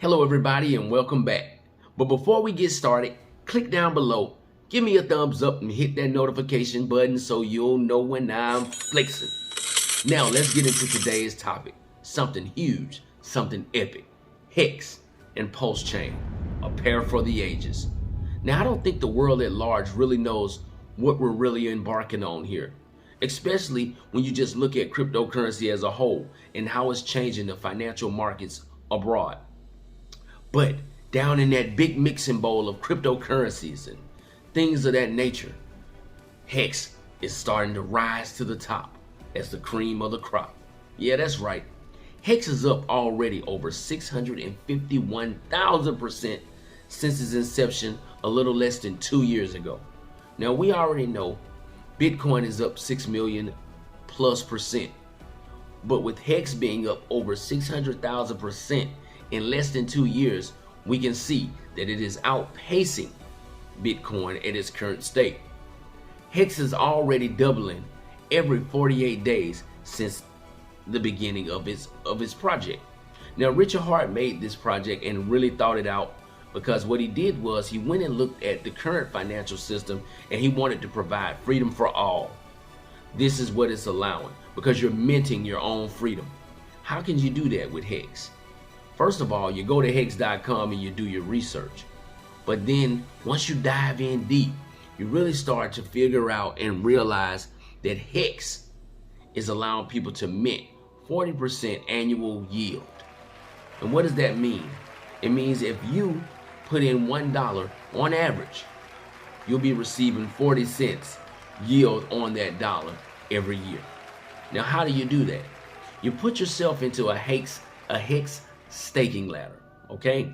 Hello everybody and welcome back. But before we get started, click down below, give me a thumbs up and hit that notification button so you'll know when I'm flexing. Now let's get into today's topic. Something huge, something epic. Hex and Pulsechain, a pair for the ages. Now I don't think the world at large really knows what we're really embarking on here, especially when you just look at cryptocurrency as a whole and how it's changing the financial markets abroad. But down in that big mixing bowl of cryptocurrencies and things of that nature, Hex is starting to rise to the top as the cream of the crop. Yeah, that's right. Hex is up already over 651,000% since its inception a little less than 2 years ago. Now we already know Bitcoin is up 6 million plus percent. But with Hex being up over 600,000% in less than 2 years, we can see that it is outpacing Bitcoin at its current state. Hex is already doubling every 48 days since the beginning of its project. Now, Richard Hart made this project and really thought it out, because what he did was he went and looked at the current financial system and he wanted to provide freedom for all. This is what it's allowing, because you're minting your own freedom. How can you do that with Hex? First of all, you go to hex.com and you do your research. But then once you dive in deep, you really start to figure out and realize that Hex is allowing people to mint 40% annual yield. And what does that mean? It means if you put in $1 on average, you'll be receiving 40 cents yield on that dollar every year. Now, how do you do that? You put yourself into a Hex staking ladder, okay?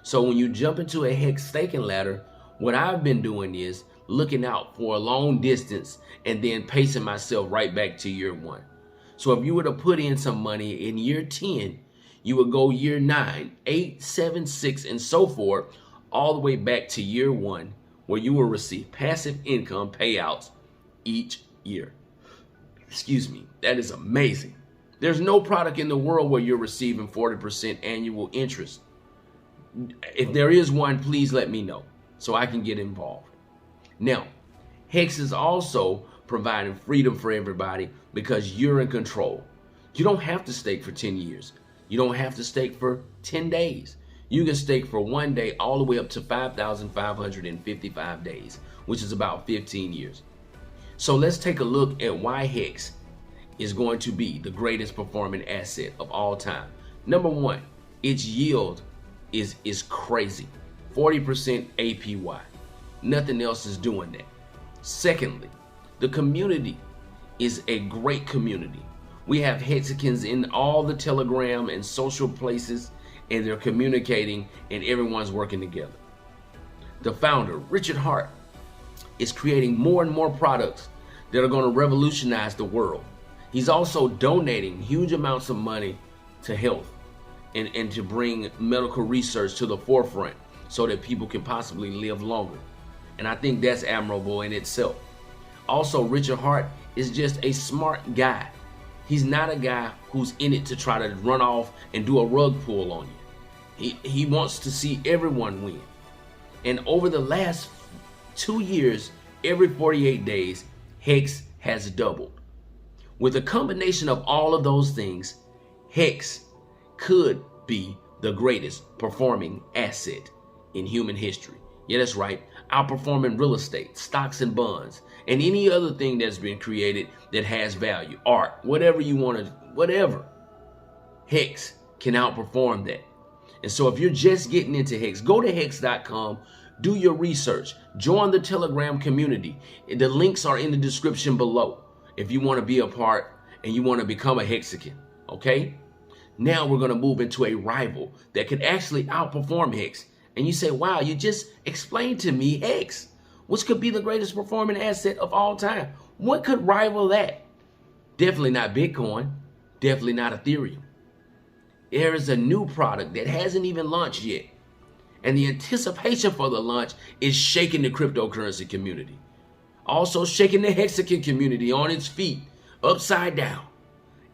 So when you jump into a Hex staking ladder, what I've been doing is looking out for a long distance and then pacing myself right back to year 1. So if you were to put in some money in year 10, you would go year 9, 8, 7, 6, and so forth, all the way back to year 1, where you will receive passive income payouts each year. Excuse me, that is amazing. There's no product in the world where you're receiving 40% annual interest. If there is one, please let me know so I can get involved. Now, Hex is also providing freedom for everybody because you're in control. You don't have to stake for 10 years. You don't have to stake for 10 days. You can stake for 1 day all the way up to 5,555 days, which is about 15 years. So let's take a look at why Hex is going to be the greatest performing asset of all time. Number one, its yield is crazy. 40% APY. Nothing else is doing that. Secondly, the community is a great community. We have Hexicans in all the Telegram and social places, and they're communicating and everyone's working together. The founder, Richard Hart, is creating more and more products that are going to revolutionize the world. He's also donating huge amounts of money to health and to bring medical research to the forefront so that people can possibly live longer. And I think that's admirable in itself. Also, Richard Hart is just a smart guy. He's not a guy who's in it to try to run off and do a rug pull on you. He wants to see everyone win. And over the last 2 years, every 48 days, Hex has doubled. With a combination of all of those things, Hex could be the greatest performing asset in human history. Yeah, that's right. Outperforming real estate, stocks and bonds, and any other thing that's been created that has value, art, whatever you want to, whatever. Hex can outperform that. And so if you're just getting into Hex, go to hex.com, do your research, join the Telegram community. The links are in the description below if you want to be a part and you want to become a Hexican, okay? Now we're going to move into a rival that could actually outperform Hex. And you say, wow, you just explained to me Hex, which could be the greatest performing asset of all time. What could rival that? Definitely not Bitcoin. Definitely not Ethereum. There is a new product that hasn't even launched yet. And the anticipation for the launch is shaking the cryptocurrency community. Also shaking the Hexican community on its feet, upside down.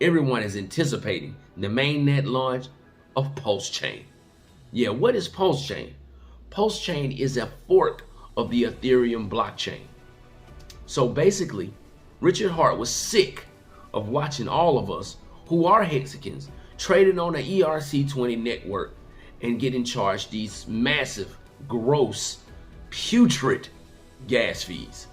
Everyone is anticipating the mainnet launch of Pulsechain. Yeah, what is Pulsechain? Pulsechain is a fork of the Ethereum blockchain. So basically, Richard Hart was sick of watching all of us who are Hexicans trading on the ERC20 network and getting charged these massive, gross, putrid gas fees.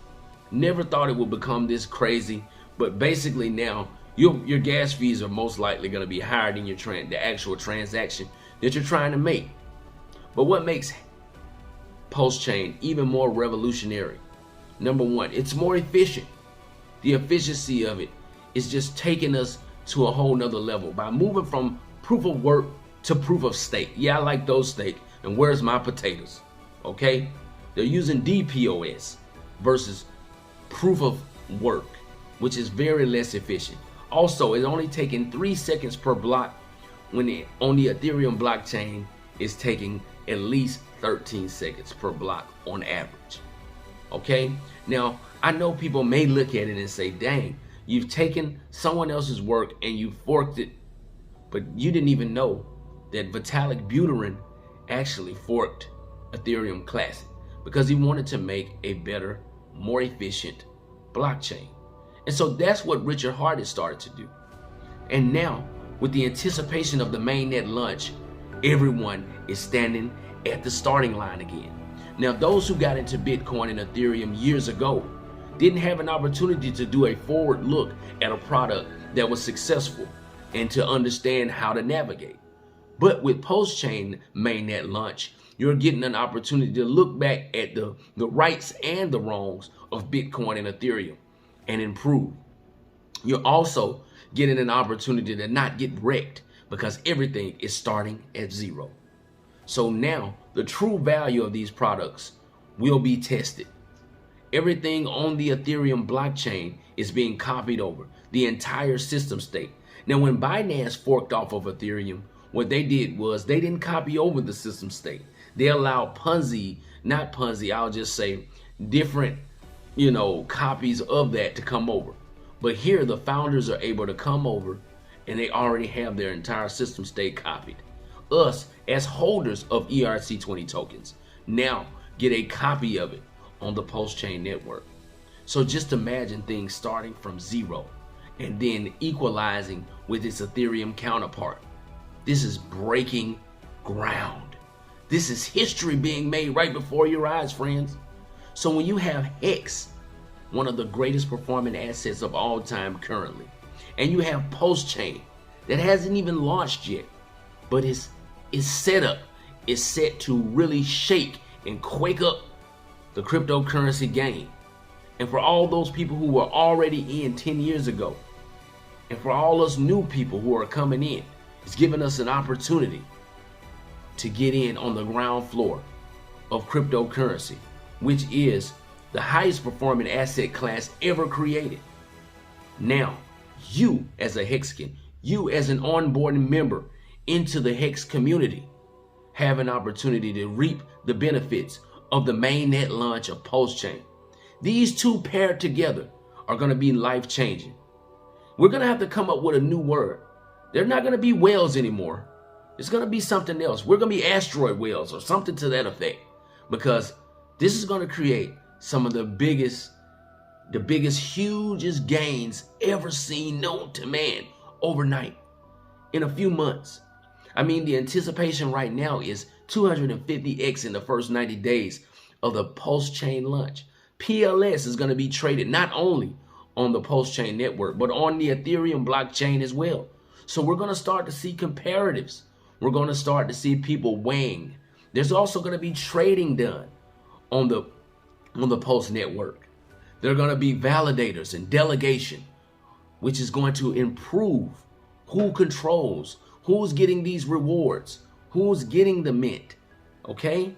Never thought it would become this crazy, but basically now your gas fees are most likely going to be higher than the actual transaction that you're trying to make. But what makes Pulsechain even more revolutionary? Number one, it's more efficient. The efficiency of it is just taking us to a whole nother level by moving from proof of work to proof of stake. Yeah, I like those stake. And where's my potatoes? Okay? They're using DPoS versus proof of work, which is very less efficient. Also, it's only taking 3 seconds per block when on the Ethereum blockchain is taking at least 13 seconds per block on average. Okay? Now, I know people may look at it and say, dang, you've taken someone else's work and you forked it, but you didn't even know that Vitalik Buterin actually forked Ethereum Classic because he wanted to make a better, more efficient blockchain. And so that's what Richard Hart has started to do. And now, with the anticipation of the mainnet launch, everyone is standing at the starting line again. Now, those who got into Bitcoin and Ethereum years ago didn't have an opportunity to do a forward look at a product that was successful and to understand how to navigate. But with Pulsechain mainnet launch, you're getting an opportunity to look back at the rights and the wrongs of Bitcoin and Ethereum and improve. You're also getting an opportunity to not get wrecked because everything is starting at zero. So now the true value of these products will be tested. Everything on the Ethereum blockchain is being copied over, the entire system state. Now, when Binance forked off of Ethereum, what they did was they didn't copy over the system state. They allowed I'll just say different, copies of that to come over. But here the founders are able to come over and they already have their entire system state copied. Us, as holders of ERC20 tokens, now get a copy of it on the Pulsechain network. So just imagine things starting from zero and then equalizing with its Ethereum counterpart. This is breaking ground. This is history being made right before your eyes, friends. So when you have Hex, one of the greatest performing assets of all time currently, and you have Pulsechain that hasn't even launched yet, but is set to really shake and quake up the cryptocurrency game. And for all those people who were already in 10 years ago, and for all us new people who are coming in, it's giving us an opportunity to get in on the ground floor of cryptocurrency, which is the highest performing asset class ever created. Now, you as a Hexican, you as an onboarding member into the Hex community, have an opportunity to reap the benefits of the mainnet launch of Pulsechain. These two paired together are going to be life-changing. We're going to have to come up with a new word. They're not going to be whales anymore. It's going to be something else. We're going to be asteroid whales or something to that effect, because this is going to create some of the biggest, hugest gains ever seen known to man overnight in a few months. I mean, the anticipation right now is 250x in the first 90 days of the Pulsechain launch. PLS is going to be traded not only on the Pulsechain network, but on the Ethereum blockchain as well. So we're going to start to see comparatives. We're going to start to see people weighing. There's also going to be trading done on the Pulse network. There are going to be validators and delegation, which is going to improve who controls, who's getting these rewards, who's getting the mint, okay?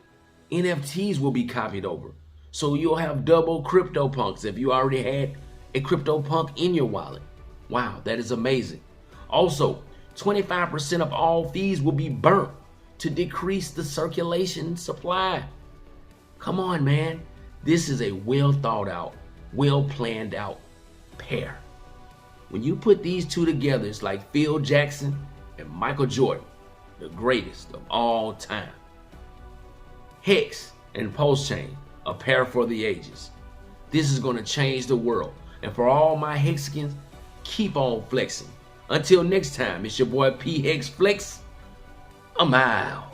NFTs will be copied over. So you'll have double CryptoPunks if you already had a CryptoPunk in your wallet. Wow, that is amazing. Also, 25% of all fees will be burnt to decrease the circulation supply. Come on, man. This is a well thought out, well planned out pair. When you put these two together, it's like Phil Jackson and Michael Jordan, the greatest of all time. Hex and Pulsechain, a pair for the ages. This is going to change the world. And for all my Hexicans, keep on flexing. Until next time, it's your boy P-Hex Flex. I'm out.